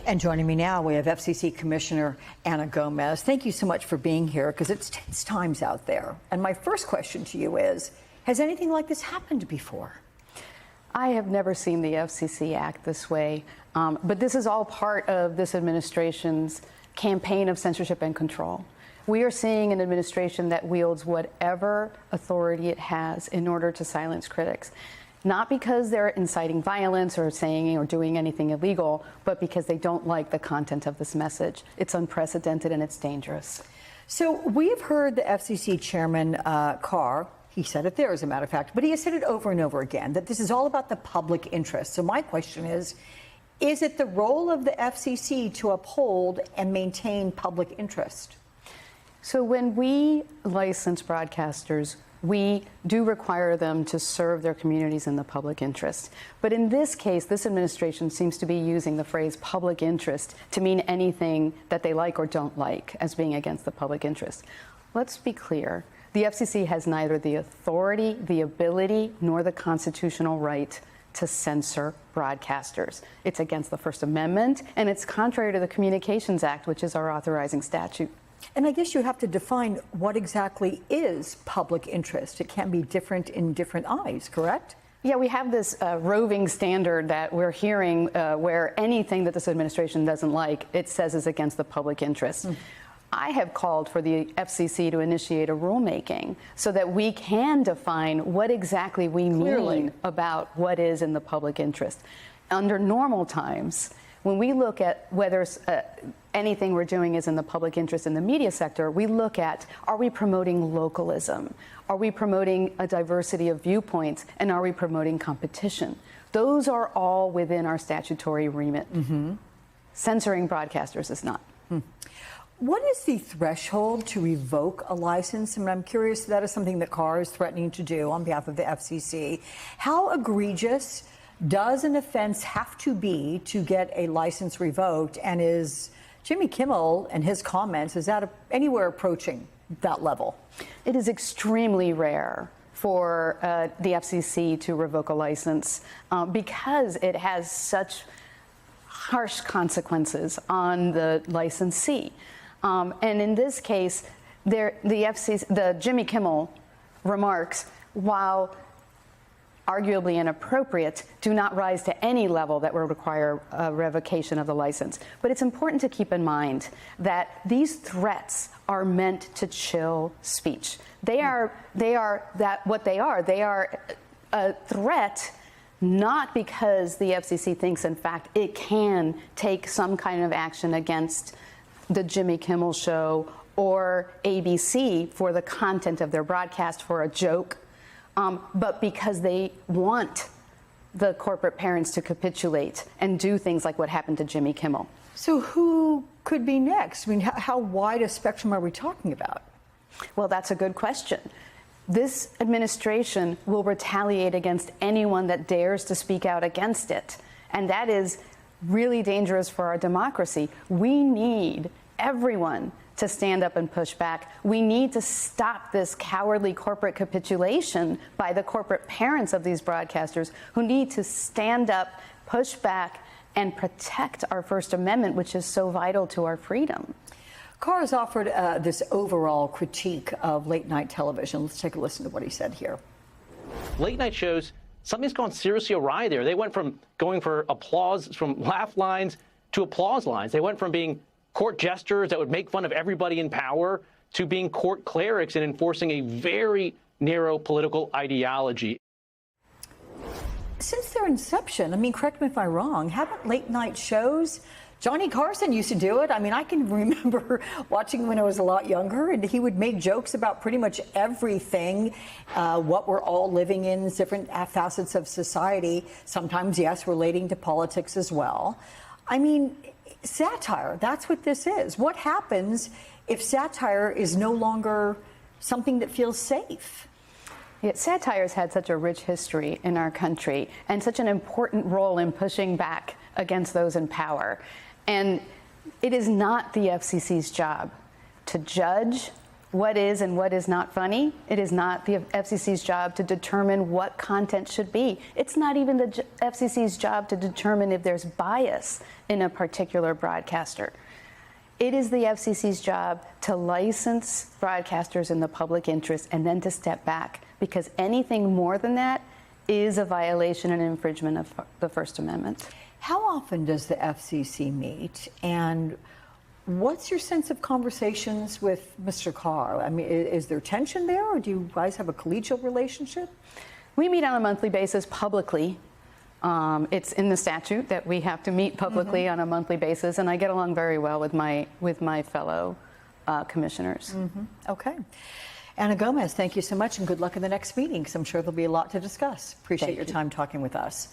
And joining me now, we have FCC Commissioner Anna Gomez. Thank you so much for being here, because it's tense times out there. And my first question to you is, has anything like this happened before? I have never seen the FCC act this way, but this is all part of this administration's campaign of censorship and control. We are seeing an administration that wields whatever authority it has in order to silence critics. Not because they're inciting violence or saying or doing anything illegal, but because they don't like the content of this message. It's unprecedented and it's dangerous. So we've heard the FCC Chairman Carr, he said it there as a matter of fact, but he has said it over and over again, that this is all about the public interest. So my question is it the role of the FCC to uphold and maintain public interest? So when we license broadcasters, we do require them to serve their communities in the public interest. But in this case, this administration seems to be using the phrase public interest to mean anything that they like or don't like as being against the public interest. Let's be clear. The FCC has neither the authority, the ability, nor the constitutional right to censor broadcasters. It's against the First Amendment, and it's contrary to the Communications Act, which is our authorizing statute. And I guess you have to define what exactly is public interest. It can be different in different eyes, correct? Yeah, we have this roving standard that we're hearing where anything that this administration doesn't like, it says is against the public interest. I have called for the FCC to initiate a rulemaking so that we can define what exactly we mean about what is in the public interest. Under normal times, when we look at whether anything we're doing is in the public interest in the media sector, we look at, are we promoting localism? Are we promoting a diversity of viewpoints? And are we promoting competition? Those are all within our statutory remit. Censoring broadcasters is not. What is the threshold to revoke a license? I mean, I'm curious, that is something that Carr is threatening to do on behalf of the FCC. How egregious does an offense have to be to get a license revoked? And is Jimmy Kimmel and his comments, is that anywhere approaching that level? It is extremely rare for the FCC to revoke a license because it has such harsh consequences on the licensee. And in this case, the Jimmy Kimmel remarks, while arguably inappropriate, do not rise to any level that would require a revocation of the license. But it's important to keep in mind that these threats are meant to chill speech. They are what they are. They are a threat not because the FCC thinks, in fact, it can take some kind of action against the Jimmy Kimmel Show or ABC for the content of their broadcast, for a joke, but because they want the corporate parents to capitulate and do things like what happened to Jimmy Kimmel. So who could be next? I mean, how wide a spectrum are we talking about? Well, that's a good question. This administration will retaliate against anyone that dares to speak out against it. And that is really dangerous for our democracy. We need everyone to stand up and push back. We need to stop this cowardly corporate capitulation by the corporate parents of these broadcasters who need to stand up, push back, and protect our First Amendment, which is so vital to our freedom. Carr has offered this overall critique of late night television. Let's take a listen to what he said here. Late night shows, something's gone seriously awry there. They went from going for applause, from laugh lines to applause lines. They went from being court jesters that would make fun of everybody in power to being court clerics and enforcing a very narrow political ideology. Since their inception, I mean, correct me if I'm wrong, haven't late night shows, Johnny Carson used to do it. I mean, I can remember watching when I was a lot younger, and he would make jokes about pretty much everything, what we're all living in, different facets of society, sometimes, yes, relating to politics as well. I mean, satire, that's what this is. What happens if satire is no longer something that feels safe? Yet satire has had such a rich history in our country and such an important role in pushing back against those in power. And it is not the FCC's job to judge, what is and what is not funny. It is not the FCC's job to determine what content should be. It's not even the FCC's job to determine if there's bias in a particular broadcaster. It is the FCC's job to license broadcasters in the public interest and then to step back, because anything more than that is a violation and infringement of the First Amendment. How often does the FCC meet, and what's your sense of conversations with Mr. Carr? I mean, is there tension there, or do you guys have a collegial relationship? We meet on a monthly basis publicly. It's in the statute that we have to meet publicly on a monthly basis, and I get along very well with my fellow commissioners. Okay. Anna Gomez, thank you so much, and good luck in the next meeting, because I'm sure there'll be a lot to discuss. Appreciate your time talking with us.